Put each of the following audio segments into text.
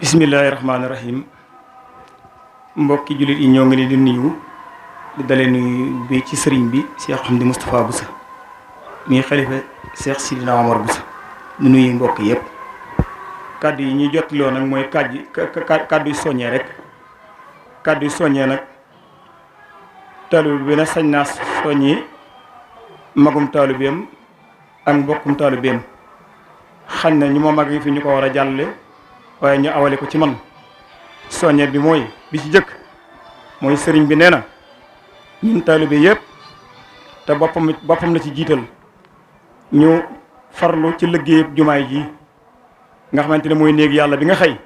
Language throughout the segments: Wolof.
Bismillahirrahmanirrahim. Mbokki julit yi ñoo ngi leen di nuyu di dalé nuyu bi ci serigne bi Cheikh Hamdi Moustapha Boussa mi khalifa Cheikh Sidina Omar Boussa di nuyu mbokk yépp kaddu yi ñi jottilo nak moy kaddu soñé rek kaddu soñé nak talib bi na sañ na soñi magum talibem ak mbokkum talibem xagna ñu mo mag yi fi ñuko wara jallé waye ñu awale ko ci man soñé bi moy bi ci jëk moy serigne bi néna ñun talibé yépp té bopam la ci jital ñu farlu ci liggéey jumaay ji nga xamanteni moy neeg yalla bi nga xey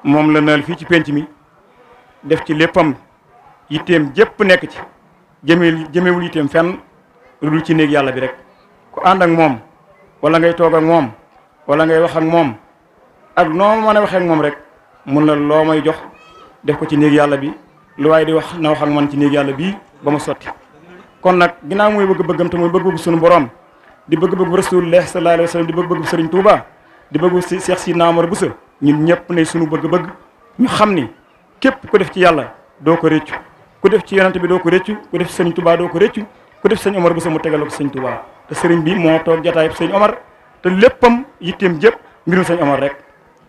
mom la neul fi ci penc mi def ci leppam yittem jëpp nek ci jëmewul yittem fenn lu ci neeg yalla bi rek ku and ak mom wala ngay toog ak mom wala ngay wax ak mom ak no mëna wax ak mom rek mun la lo may jox def ko ci neeg yalla bi lu way di wax na wax ak man ci neeg yalla bi bama soti kon nak ginaaw moy bëgg-bëggam te moy bëgg-bëgg suñu borom di bëgg-bëgg rasulullah sallallahu alayhi wasallam di bëgg-bëgg serigne Touba di bëgg Cheikh Sidina Omar Boussa ñun ñëpp ne suñu bëgg-bëgg ñu xamni képp ku def ci yalla do ko réccu ku def ci yonent bi do ko réccu ku def serigne Touba do ko réccu ku def serigne Omar Boussa mu tégal ko serigne Touba te serigne bi mo tok jotaay serigne Omar te leppam yittem jëpp mbirum serigne Omar rek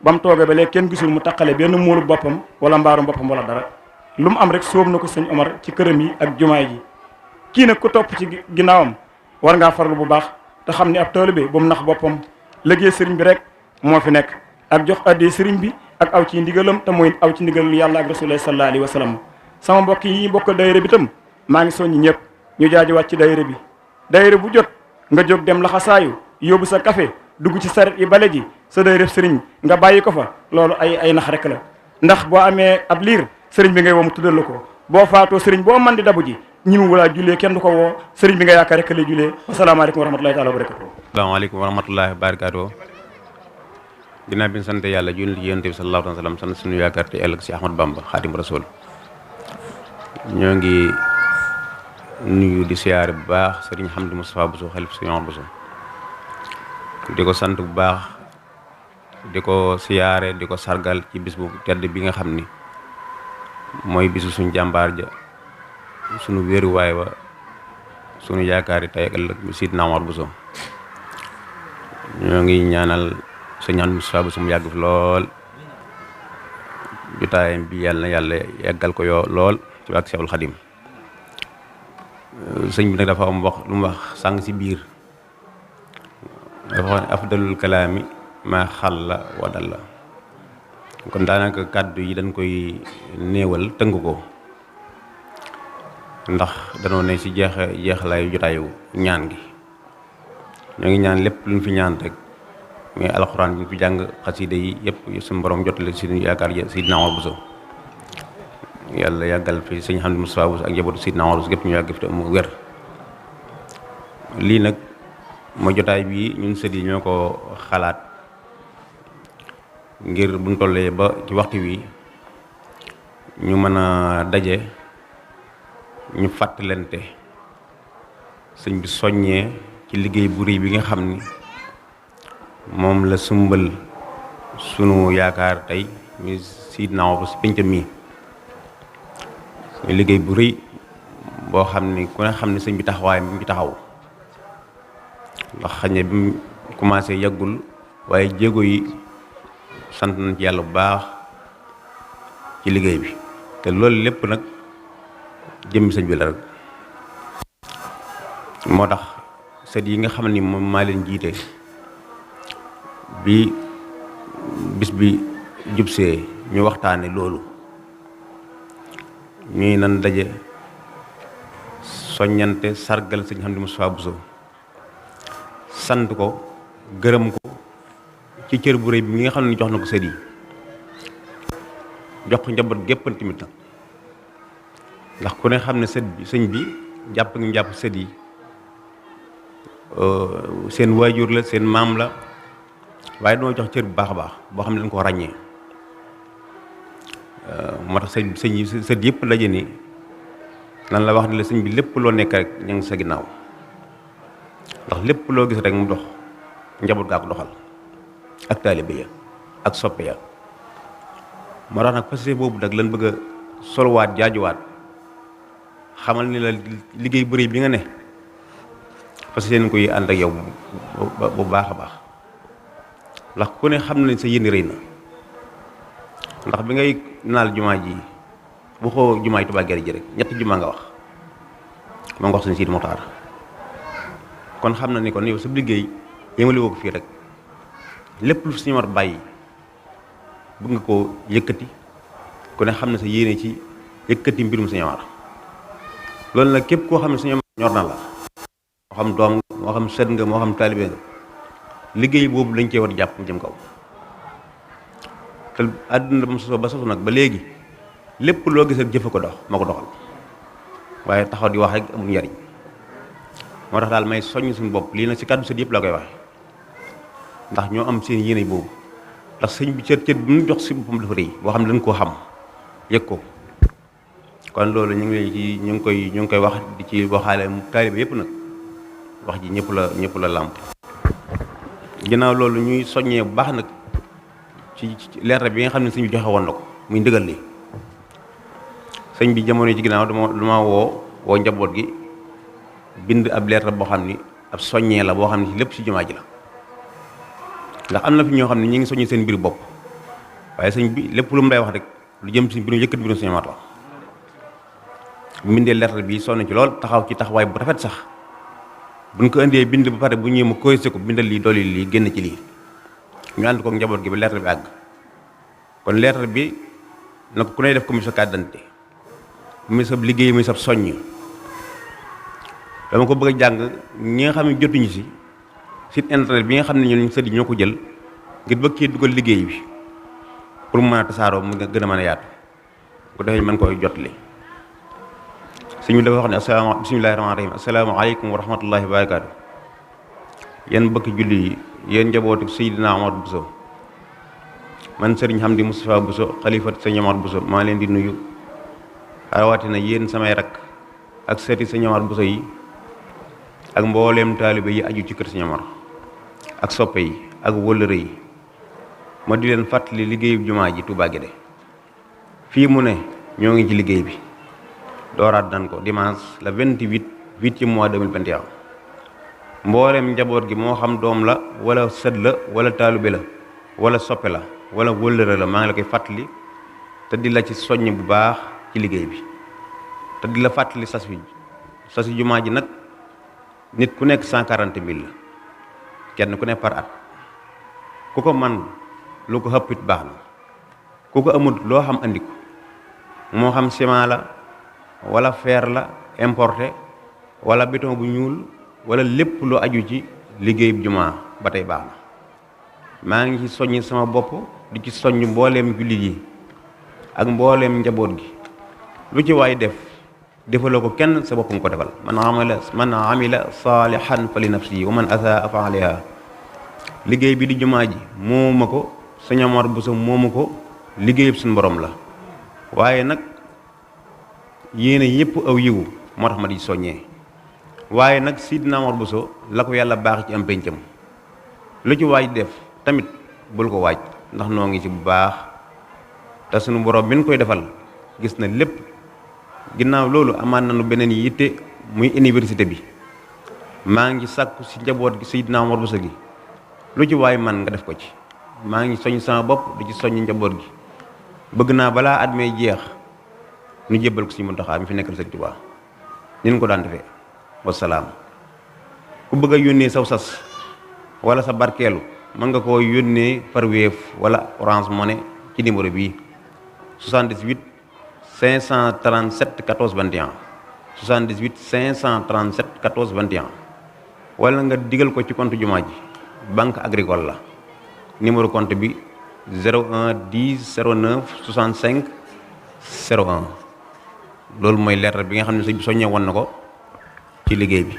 bam toge ba léegi kenn gisul mu takalé benn moolu bopam wala mbaaru bopam wala dara lum am rek soob nako serigne Omar ci kërëm yi ak jumaay ji ki nak ku top ci ginaawam war nga farlu bu baax te xamni ab talibé bu mu nax bopam liggéey serigne bi rek mo fi nek ak jox addi serigne bi ak aw ci ndigalam te moy aw ci ndigalul yalla ak rasulullah sallallahu alaihi wasallam sama mbokk yi bokk daayira bi tam ma ngi soñi ñepp ñu jaaji wacc daayira bi daayira bu jot nga jog dem laxasaayu yobu sa café dugg ci saret yi balé ji sa daayira serigne nga bayiko fa lolu ay nax rek la ndax bo amé ab lire serigne bi ngay wo mu tuddal lako bo faato serigne bo man di dabu ji ñi mu wala julé kenn du ko wo serigne bi nga yaaka rek lay julé assalamu alaykum wa rahmatullahi ta'ala wa barakatuh assalamu alaykum wa rahmatullahi wa barakatuh dina bin sante yalla julli ci yonent bi sallallahu alayhi wasallam sant suñu yaakar te ëlëk ci Ahmad Bamba Khadim Rasul ñoo ngi nuyu di siyaare bu baax serigne Hamdi Moustapha Bousso xalif serigne Omar Bousso diko sant bu baax diko siyaare diko sargal ci bis bu tedd bi nga xamni moy bisu suñu jambar ja suñu wëru way wa suñu yaakaari tay ak ëlëk Sidina Omar Bousso ñoo ngi ñaanal serigne Hamdi Moustapha Bousso mu yàgg fi lool jotaayam bi yalla yàggal ko yo lool ci ak Cheikhul Khadim serigne bi nak dafa am wax lu mu wax sang ci biir dafa afdalul kalami ma khalla wa dalla kon daanaka kaddu yi dañ koy neewal teung ko ndax dañu ne ci jeexalay jotaayu ñaan gi ñu ngi ñaan lepp luñ fi ñaan rek mais alquran ñu fi jang xasida yi yépp suñu borom jotale ci ñu yaakar Sidina Omar Bousso yalla yagal fi serigne Hamdi Moustapha Bousso ak njabootu Sidina Omar Bousso gep ñu yag fi mu wër li nak mo jotaay bi ñun sët yi ñoko xalaat ngir buñ tollé ba ci waxtu wi ñu mëna dajé ñu fàttalante sëñ bi soññee ci liggéey bu rëy bi nga xamni mom la sumbal sunu yaakar tay mi Sidina Omar Bousso pinc mi ñu liggéey bu rëy bo xamni ku ne xamni sëñ bi taxawaay mi taxaw ndax xagne bi commencé yagul waye jéego yi sant nañ ci yalla bu baax ci liggéey bi té lool lépp nak jëm sëñ bi la rek motax sët yi nga xamni mom ma leen jité bi bis bi jubsé ñu waxtané loolu ñuy nan dajé soññante sargal sëñ Hamdi Moustapha Bousso sant ko gërëm ko ci cër bu rëy bi nga xamni jox nako sët yi jox ko njabot géppal timit ndax ku ne xamne sët bi sëñ bi japp ngi japp sët yi seen wajur la seen mam la waye do jox cër bu baax baax bo xamne dañ ko ragné motax sëñ yi sët yépp dajé ni nan la wax ni la sëñ bi lépp lo nekk rek ñang sa ginaaw ndax lépp lo gis rek mu dox njabot ga ko doxal ak talibé ya ak soppe ya moo tax nag passé boobu nag lan bëgg a solwaat jaajuwaat xamal ni la liggéey bëri bi nga ne parce que yéen koy ànd ak yow bu baax a baax ndax ku ne xam na sa yéene rëy na ndax bi ngay naal jumaa ji bu xoo jumaa yi Touba Guédé ji rek ñetti jumaa nga wax moo nga wax suñu Sidi Moxtaar kon xam na ni kon yow sa liggéey yémali woo ko fii rek lépp lu suñu war bàyyi bëgg nga koo yëkkati ku ne xam ne sa yéene ci yëkkati mbirum suñu war loolu nag képp koo xam ne suñu ñor na la moo xam doom nga moo xam sët nga moo xam taalibe nga liggéey boobu lañ cee war jàpp mu jëm kaw te àdduna ba mu sosoo ba sosu nag ba léegi lépp loo gis rek jëfe ko dox moo ko doxal waaye taxaw di wax rek amul njariñ moo tax daal may soññ suñu bopp lii nag ci kàddu sët yëpp laa koy waxe ndax ñoo am seen yéene boobu ndax sëñ bi cër bi mu jox si boppam dafa rëy boo xam ne dañ koo xam yëg ko kon loolu ñu ngi koy wax di ci waxaale taalibe yëpp nag wax ji ñëpp la làmp ginnaaw loolu ñuy soññee bu baax nag ci lettre bi nga xam ne sëñ bi joxe woon na ko muy ndigal li sëñ bi jamono ci ginnaaw dama woo njaboot gi bind ab lettre boo xam ni ab soññee la boo xam ne ci lépp ci jumaa ji la ndax am na fi ñoo xam ne ñi ngi soññee seen mbir bopp waaye sëñ bi lépp lu mu lay wax rek lu jëm ci mbirum yëkkat mbirum suñu mat wax bu bindee lettre bi sonn ci lool taxaw ci taxawaay bu rafet sax buñ ko indee bind ba pare bu ñëwee mu corrigé ko bindal lii dolli lii génn ci lii ñu ànd ko njaboot gi ba lettre bi àgg kon lettre bi na ko ku ne def ko muy sa carte d'identité muy sa liggéey muy sa soññ dama ko bëgg a jàng ñi nga xam ne jotuñu si site internet bi nga xam ne ñun sëriñ ñoo ko jël ngir bëgg cee dugal liggéey bi pour mu mën a tasaaroo mu gën a mën a yaatu bu defee mën koy jotali sëñ bi dafa wax ne asalaama bismillahi rahmaani rahim asalaamaaleykum wa rahmatullahi wa barakaatu yéen bëkk julli yi yéen njabootu Seydina Omar Bousso man sëriñ Hamdi Moustapha Bousso xalifat sëñ Omar Bousso maa leen di nuyu rawatina yéen samay rak ak sëti sëñ Omar Bousso yi ak mbooleem taalibe yi aju ci kër sëñ Omar ak soppe yi ak wëllëre yi ma di leen fàttali liggéeyu jumaa ji Touba Guédé fii mu ne ñoo ngi ci liggéey bi dooraat nan ko dimanche le 8 ci mois 2021 mbooleem njaboot gi moo xam doom la wala sët la wala taalibe la wala soppe la wala wëllëre la maa ngi la koy fàttali te di la ci soññ bu baax ci liggéey bi te di la fàttali sas jumaa ji nag nit ku nekk 140 000 la kenn ku ne par at ku ko man lu ko xëppit baax na ku ko amul loo xam andi ko moo xam ciment la wala fer la importé wala béton bu ñuul wala lépp lu aju ci liggéey bu jumaa ba tey baax na maa ngi ci soññ sama bopp di ci soññ mbooleem jullit yi ak mbooleem njaboot gi lu ci waay defaloo ko kenn sa bopp nga ko defal man amila saalihan fa li nafsi wa man asaa fa alayha liggéey bi di jumaa ji mooma ko sëñ Omar Bousso moomu ko liggéeyub suñu borom la waaye nag yéene yëpp aw yiwu moo tax ma di soññee waaye nag Sidina Omar Bousso la ko yàlla baax ci am péncam lu ci waaj def tamit bul ko waaj ndax noo ngi ci bu baax te suñu borom bi ñu koy defal gis na lépp ginnaaw loolu amaat nañu beneen yitte muy université bi maa ngi sàkku ci njaboot gi Sidina Omar Bousso gi lu ci waay man nga def ko ci maa ngi soññ sama bopp di ci soññ njaboot gi bëgg naa balaa at may jeex nu jébbal ko ci Muntaxa mi fi nekkal Sëñ Tuubaa ni ñu ko daan defee wasalaam ku bëgg a yónnee saw sas wala sa barkeelu mën nga koo yónnee par Wave wala Orange Money ci numéro bii 78 537 14 21 78 537 14 21 wala nga digal ko ci compte jumaa ji banque agricole la numéro compte bi 01 10 09 65 01 loolu mooy lettre bi nga xam ne sëñ bi soññee woon na ko ci liggéey bi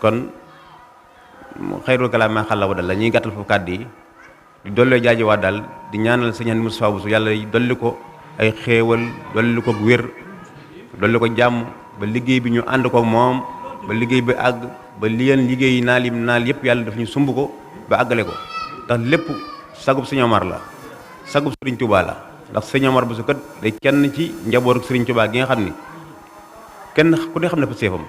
kon xayrul kalaam maa xalla wa dal la ñuy gàttal foofu kàddu yi di dollee jaajewaat daal di ñaanal sëñ Hamdi Moustapha Bousso yàlla dolli ko ay xéewal dolli ko wér dolli ko jàmm ba liggéey bi ñu ànd ko moom ba liggéey bi àgg ba liggéey naal yëpp yàlla daf ñu sumb ko ba àggale ko ndax lépp sagub Sëñ Omar la sagub Sëriñ Tuubaa la ndax sëñ Omar Bousso kat day kenn ci njabootu Sëriñ Tuubaa gi nga xam ni kenn ku ne xam ne fa seefam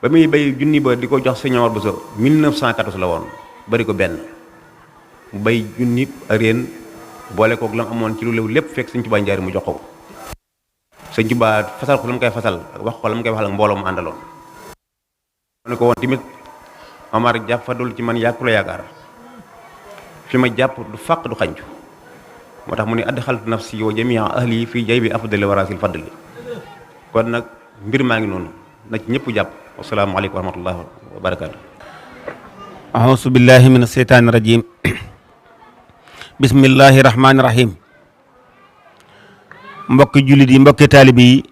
ba muy bay junni ba di ko jox sëñ Omar Bousso 1914 la woon bari ko benn mu bay junni réen boole koog la mu amoon ci lu lew lépp fekk sëñ Tuubaa njaari mu jox ko sëñ Tuubaa fasal ko la mu koy fasal ak wax ko la mu koy waxal ak mbooloo mu àndaloon mu ne ko woon tamit Omar jàppandul ci man yàkku la yaakaar fi ma jàpp du fàq du xanju moo tax mu ne adxaltu nafsi wa jamia ahli fii jaybi afdali warasil fadli kon nag mbir maa ngi noonu na ci ñëpp jàpp wasalaamaaleykum wa rahmatullahi wa barakaatu. auzu billahi min asheytaani rajim bismillahi rahmaani rahim mbokki jullit yi mbokki taalibi yi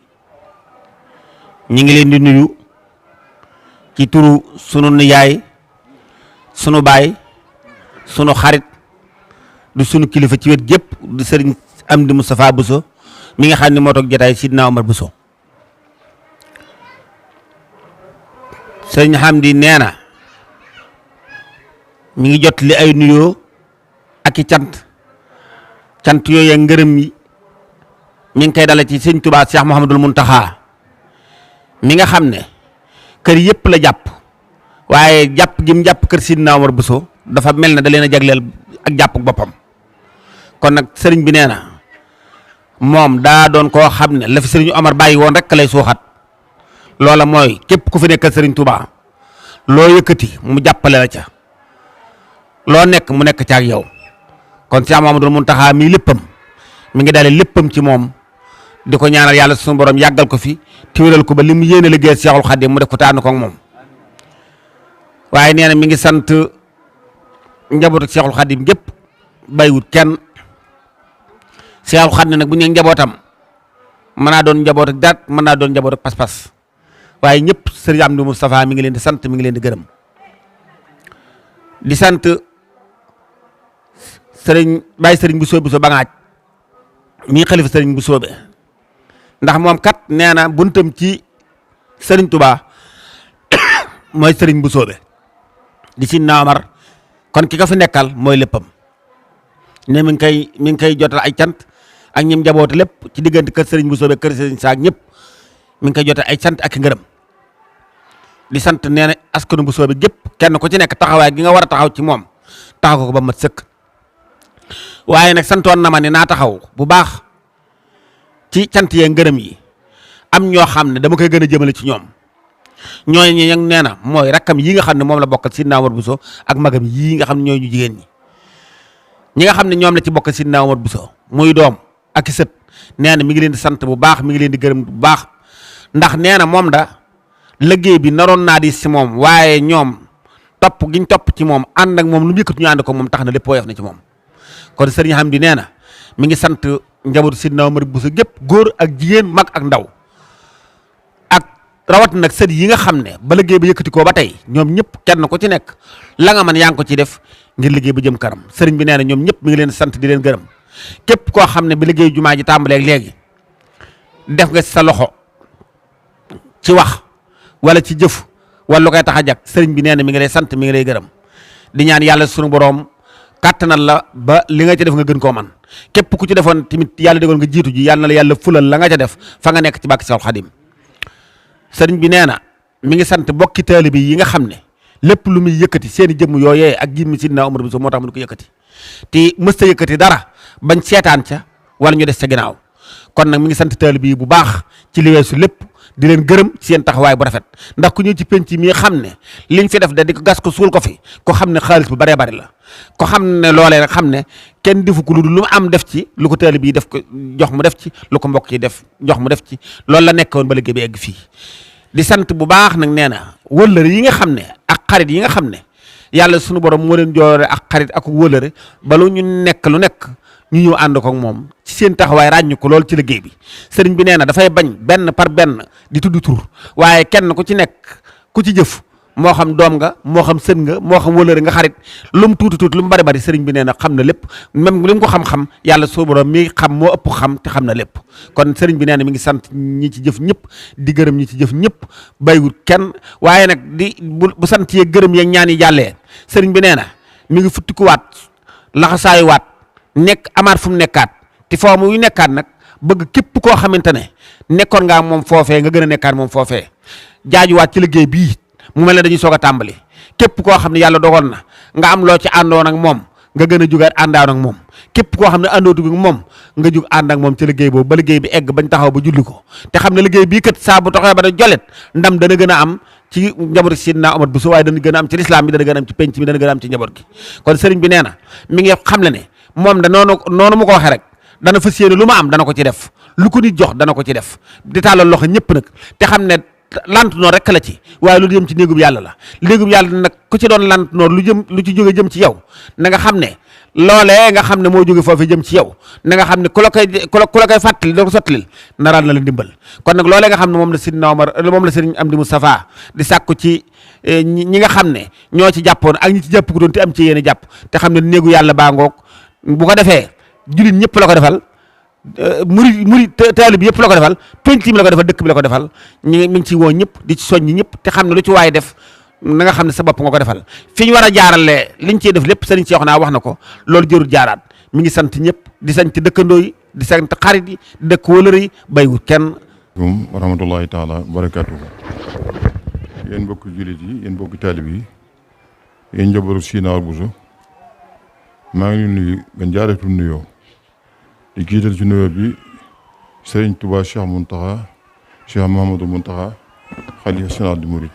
ñi ngi leen di nuyu ci turu sunu nijaay sunu baay sunu xarit du sunu kilifa ci wet gépp di sëriñ Amdi Moustapha Bousso mi nga xam ne moo toog jotaay Sidna Omar Bousso sëriñ Amdi nee na mi ngi jot li ay nuyoo ak i cant yooyu ngërëm yi mi ngi koy dale ci sëñ Tuubaa Cheikh Mouhamadul Muntaxa mi nga xam ne kër yëpp la jàpp waaye jàpp gi mu jàpp kër Sidna Omar Bousso dafa mel ne da leen a jagleel ak jàpp boppam kon nag sëriñ bi nee na moom daa doon koo xam ne la fi sëriñ Omar bàyyi woon rek lay suuxat loola mooy képp ku fi nekkal sëriñ Touba loo yëkkati mu jàppale la ca loo nekk mu nekk ca ak yow kon Cheikh Mouhamadoul Mountakha mii léppam mi ngi dalee léppam ci moom di ko ñaanal yàlla suñu borom yàggal ko fi te wéral ko ba li mu yéene liggéey Cheikhul Khadim mu def ko taanu ko ak moom waaye nee na mi ngi sant njabootu Cheikhul Khadim gépp bàyyiwut kenn Cheikhul Khadim nag bu ñu njabootam mën naa doon njaboot ak daat mën naa doon njaboot ak pas-pas waaye ñëpp sëriñ Amdi Moustapha mi ngi leen di sant mi ngi leen di gërëm di sant sëriñ Baye sëriñ Bousso Bousso Bangaaj mii xalifa sëriñ Bousso be ndax moom kat nee na buntam ci sëriñ Touba mooy sëriñ Bousso be di Sidna Omar kon ki ka fi nekkal mooy léppam ne mi ngi koy jotal ay cant ak ñim njaboote lépp ci diggante kër sëriñ Bousso be kër sëriñ Saak ñëpp mi ngi koy jotal ay cant ak ngërëm di sant nee na askanu Bousso be gépp kenn ku ci nekk taxawaay gi nga war a taxaw ci moom taxaw ko ba mat sëkk waaye nag santoon na ma ne naa taxaw bu baax ci cant yee ngërëm yi am ñoo xam ne dama koy gën a jëmale ci ñoom ñooñu ñi nee na mooy rakkam yi nga xam ne moom la bokkal Sidna Omar Bousso ak magam yii nga xam ne ñooy ñu jigéen ñi nga xam ne ñoom la ci bokkal Sidna Omar Bousso muy doom ak i sët nee na mi ngi leen di sant bu baax mi ngi leen di gërëm bu baax ndax nee na moom da liggéey bi naroon naa di si moom waaye ñoom topp giñ topp ci moom ànd ak moom lu mu yëkkati ñu ànd ko moom tax na lépp woyof na ci moom kon sëriñ Hamdi nee na mi ngi sant njabootu Sidna Omar Bousso gépp góor ak jigéen mag ak ndaw ak rawat nag sët yi nga xam ne ba liggéey ba yëkkati koo ba tey ñoom ñëpp kenn ko ci nekk la nga mën yaa ngi ko ci def ngir liggéey ba jëm kanam sëriñ bi nee na ñoom ñëpp mi ngi leen sant di leen gërëm képp koo xam ne bi liggéey jumaa ji tàmbalee léegi def nga sa loxo ci wax wala ci jëf wala lu koy tax a jag sëriñ bi nee na mi ngi lay sant mi ngi lay gërëm di ñaan yàlla sunu borom kàttanal la ba li nga ca def nga gën koo man képp ku ci defoon tamit yàlla dégoon nga jiitu ji yàlla na la yàlla fulal la nga ca def fa nga nekk ci bàkk Seexul Xadim sëriñ bi nee na mi ngi sant bokki taalibe yi nga xam ne lépp lu muy yëkkati seen i jëmm yooyee ak jimmi Sidna Omar Bousso moo tax mu ko yëkkati te mësta yëkkati dara bañ seetaan ca wala ñu des ca ginnaaw kon nag mi ngi sant taalibe yi bu baax ci li weesu lépp di leen gërëm ci seen taxawaay bu rafet ndax ku ñëw ci penc mi xam ne liñ fi def da di ko gas ko suul ko fi ko xam ne xaalis bu baree bari la ko xam ne loolee rek xam ne kenn defu ko lu lu mu am def ci lu ko taalibe yi def ko jox mu def ci lu ko mbokk yi def jox mu def ci loolu la nekkoon ba liggéey bi egg fii di sant bu baax nag nee na wëllëre yi nga xam ne ak xarit yi nga xam ne yàlla sunu borom moo leen joore ak xarit ak wëllëre ba lu ñu nekk lu nekk ñu ñëw ànd ko ak moom ci seen taxawaay ràññu ko lool ci liggéey bi sëriñ bi nee na dafay bañ benn par benn di tudd tur waaye kenn ku ci nekk ku ci jëf moo xam doom nga moo xam sën nga moo xam wëllëre nga xarit lu mu tuuti tuuti lu mu bari bari sëriñ bi nee na xam na lépp même li mu ko xam-xam yàlla sunu borom mi xam moo ëpp xam te xam na lépp kon sëriñ bi nee na mi ngi sant ñi ci jëf ñëpp di gërëm ñi ci jëf ñëpp bayiwut kenn waaye nag di bu sant yee gërëm yeeg ñaan yi jàllee sëriñ bi nee na mi ngi futtikuwaat laxasaayuwaat nekk amaat fu mu nekkaat te foo muy nekkaat nag bëgg képp koo xamante ne nekkoon ngaa moom foofee nga gën a nekkaat moom foofee jaajuwaat ci liggéey bii mu mel ne dañuy soog a tàmbali képp koo xam ne yàlla dogal na nga am loo ci àndoon ak moom nga gën a jugaat àndaan ak moom képp koo xam ne àndootu ak moom nga jug ànd ak moom ci liggéey boobu ba liggéey bi egg bañ taxaw ba julli ko te xam ne liggéey bii kat saa bu taxawee ba da jolet ndam dana gën a am ci njaboot gi Sidna Omar Bousso waaye dana gën a am ci lislaam bi dana gën a am ci penc mi dana gën a am ci njaboot gi kon sëriñ bi nee na mi ngi xam le ne moom da noonu mu ko waxee rek dana fas yéene lu ma am dana ko ci def lu ko nit jox dana ko ci def di tàllal loxo ñëpp nag te xam ne lant noor rek la ci waaye lu jëm ci néegub yàlla la néegub yàlla nag ku ci doon lant noor lu ci jóge jëm ci yow na nga xam ne loolee nga xam ne moo jóge foofu jëm ci yow na nga xam ne ku la koy fàttali da ko sottalil naraan na la ndimbal kon nag loolee nga xam ne moom la Sidna Omar moom la Sëriñ Amdi Moustapha di sàkku ci ñi nga xam ne ñoo ci jàppoon ak ñi ci jàpp ko doon te am ci yéene jàpp te xam ne néegu yàlla baa ngoog bu ko defee jullit ñëpp la ko defal murid taalib yëpp la ko defal penc mi la ko defal dëkk bi la ko defal mi ngi ci woo ñëpp di ci soññi ñëpp te xam ne lu ci waay def na nga xam ne sa bopp nga ko defal fi ñu war a jaarale liñ ciy def lépp sëriñ Cheikhouna wax na ko loolu jërul jaaraat mi ngi sant ñëpp di sant dëkkandoo yi di sant xarit yi di dëkk wëlër yi bayiwut kenn wa rahmatullahi taala barakatuhu yéen mbokki jullit yi yéen mbokki taalib yi yéen njabootu Sidna Omar Bousso maa ngi nuyu nga jaareetu nuyoo di jiital ci nuyoo bi Sëriñ Tuubaa Cheikh Mountakha Cheikh Mouhamadou Mountakha xalifa général des mourides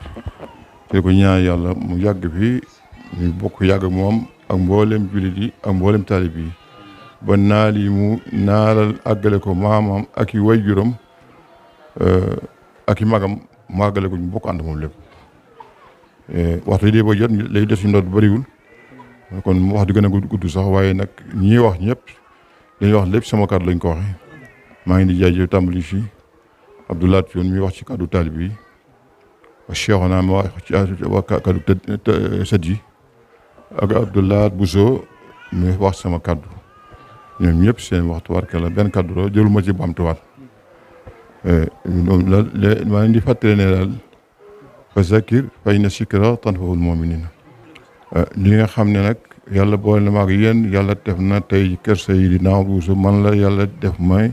te ko ñaan yàlla mu yàgg fi ñu bokk yàgg moom ak mboolem jullit yi ak mboolem taalib yi ba naal yi mu naalal àggale ko maamam ak i waajuram ak i magam mu àggale ko ñu bokk ànd moom lépp waxtu yi dee ba jot lay des ci ndoot bëriwul kon wax di gën a gudd sax waaye nag ñi wax ñëpp dañuy wax lépp sama kàddu lañ ko waxe maa ngi di jaajëf tàmbali fii Abdoulaye Thioune mi wax ci kàddu taalib yi Cheikhouna mi wax ci kàddu sët yi ak Abdoulaye Bousso mi wax sama kàddu ñoom ñëpp seen waxtu warke la benn kàddu la jëluma ci bamtuwaat maa ngi di fàttali ne daal fa zakir fa inna zikraa tanfa'ul mu'miniin li nga xam ne nag yàlla boole na ma ak yéen yàlla def na tey kër Sidna Omar Bousso man la yàlla def may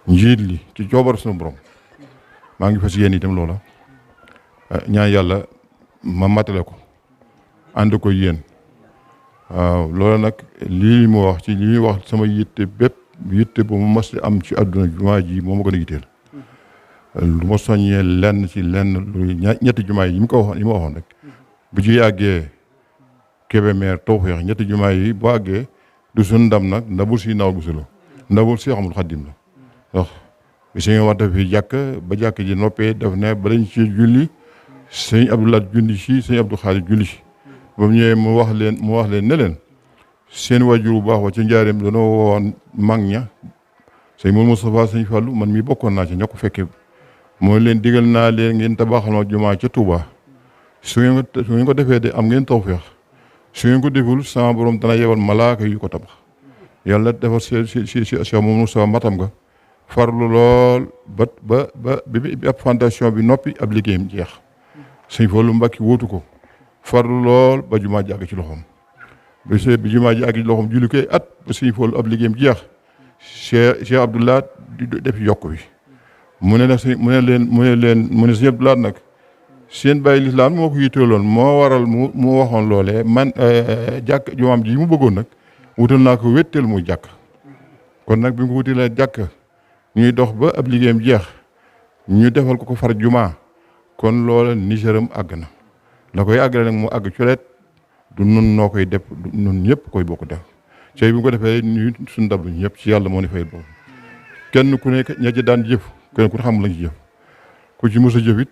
njiit li ci coobar sunu borom maa ngi fas yéen itam loola ñaan yàlla ma matale ko ànd ko yéen waaw loola nag lii mu wax ci li muy wax sama yitte bépp yitte bu ma mas am ci àdduna jumaa ji moo ma gën a yitteel lu ma soññee lenn ci lenn lu ñetti jumaa yi ma waxoon rek bu ci yàggee Kébémer Tawfeex ñetti jumaa yi bu àggee du suñ ndam nag ndabul Sidna Omar Bousso la ndabul Seex Ahmadul Xaadim la wax bi suñu wax daf fi jàkk ba jàkk ji noppee daf ne ba dañ ci julli sëñ Abdoulaye julli si sëñ Abdou Xaadir julli si ba mu ñëwee mu wax leen ne leen seen waajur bu baax wa ci njaareem danoo woon mag ña sëñ Mourou Moustapha sëñ Fallou man mi bokkoon naa ci ña ko fekkee mooy leen digal naa leen ngeen tabaxal ma jumaa ca Touba su ngeen ko defee de am ngeen tawfeex su ngeen ko deful sama borom dana yebal malaaka yu ko tabax yàlla defar si moom sa matam nga farlu lool bi ab fondation bi noppi ab liggéeyam jeex sëñ Fallu Mbàkke wóotu ko farlu lool ba jumaa ji àgg ci loxoom bi jumaa ji àgg ci loxoom julli koy at ba sëñ Fallu ab liggéeyam jeex Cheikh Abdoulaye di def yokk bi mu ne sëñ Abdoulaye nag seen bàyyi lislaam moo ko yitteeloon moo waral mu waxoon loolee man jàkk jumaam ji mu bëggoon nag wutal naa ko wétteel muy jàkk kon nag bi mu ko wutalee jàkk ñuy dox ba ab liggéeyam jeex ñu defal ko far jumaa kon loola nigeram àgg na la koy àggale nag mu àgg coleet du nun noo koy def nun ñëpp koy bokk def cey bi mu ko defee ñu suñ ndab lu ñëpp ci yàlla moo ni fay boobu kenn ku nekk ña ci daan jëf kenn ku ne xam la ci jëf ku ci mos a jëf it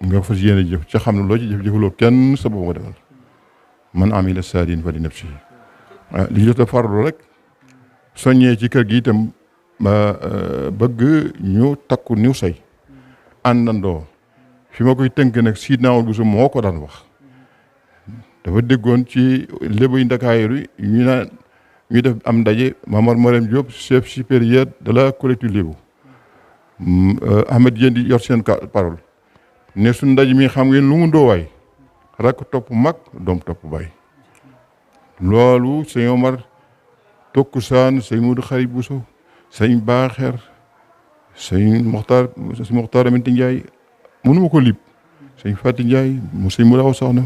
nga fas yéene jëf ca xam ne loo ci jëfuloo kenn sa bopp nga defal man amila saalihan fa li nafsihi li jot a farlu rek soññee ci kër gi itam bëgg ñu takku niw say àndandoo fi ma koy tënk nag Sidna Omar Bousso moo ko daan wax dafa déggoon ci lébuy Ndakaaru ñu naan ñu def am ndaje Mamar Marème Diop chef supérieur de la collectivité lébu Ahmed Dieng di yor seen parole ne suñ ndaje mi xam ngeen lu mu ndoowaay rakk topp mag doom topp baay loolu sëñ Omar Tokkusaan sëñ Modou Xari Bousso sëñ Baaxeer sëñ Moxtaar Aminti Njaay mënuma ko lib sëñ Fati Njaay mu sëñ mu daw soxna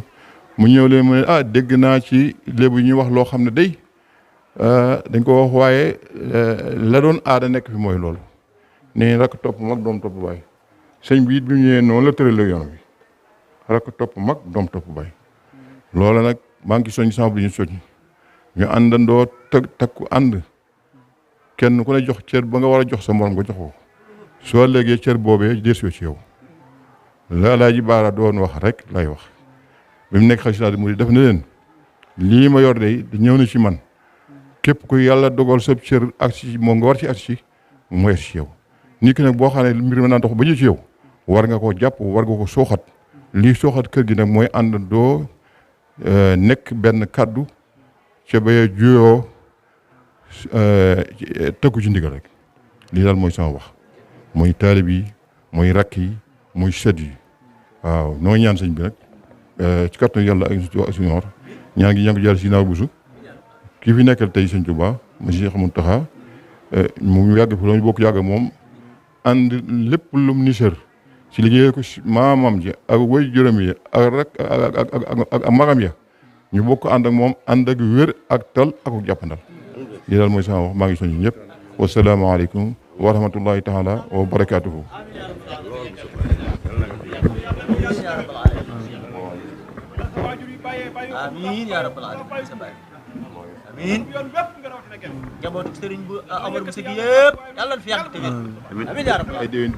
mu ñëw leen mu ne dégg naa ci lébu ñuy wax loo xam ne day dañ ko wax waaye la doon aada nekk fi mooy loolu ne rakk topp mag doom topp baay sëñ bi it bi mu ñëwee noonu la tërale yoon bi rakk topp mag doom topp baay loola nag maa ngi soñ sama bu ñu soñ ñu àndandoo takku ànd kenn ku ne jox cër ba nga war a jox sa morom nga jox ko soo léegee cër boobee deesoo ci yow la Alaaji Baara doon wax rek lay wax bi mu nekk xasida mu def na leen lii ma yor de di ñëw na ci man képp ku yàlla dogal sa cër ak si moom nga war ci ak si mu yegg ci yow nit ki nag boo xam ne mbir mi naan dox ba ñu ci yow war nga ko jàpp war nga ko sooxat lii sooxat kër gi nag mooy àndandoo nekk benn kàddu ca ba juyoo tëkku ci ndigal rek lii daal mooy sama wax mooy taalib yi mooy rakk yi mooy sët yi waaw noo ñaan sëñ bi nag ci kàttanu yàlla ak suñu war ñaan gi ñaan ko jàll si naaw busu kii fi nekkal tey sëñ Tuubaa mu Cheikh Mountakha mu yàgg fi loolu bokk yàgg moom ànd lépp lu mu nisër ci liggéey ko maamam ji ak way juróom yi ak rak ak magam ya ñu bokk ànd ak moom ànd ak wér ak tal ak jàppandal lii daal mooy sama wax maa ngi soññ ñëpp wasalaamaaleykum wa rahmatullahi taala wa barakaatuhu amiin yaa rabbal aalamiin amiin njabootu sëriñ bu Amar Bousso gi yëpp yàlla na fi yàgg te wér amiin yaa rabbal aalamiin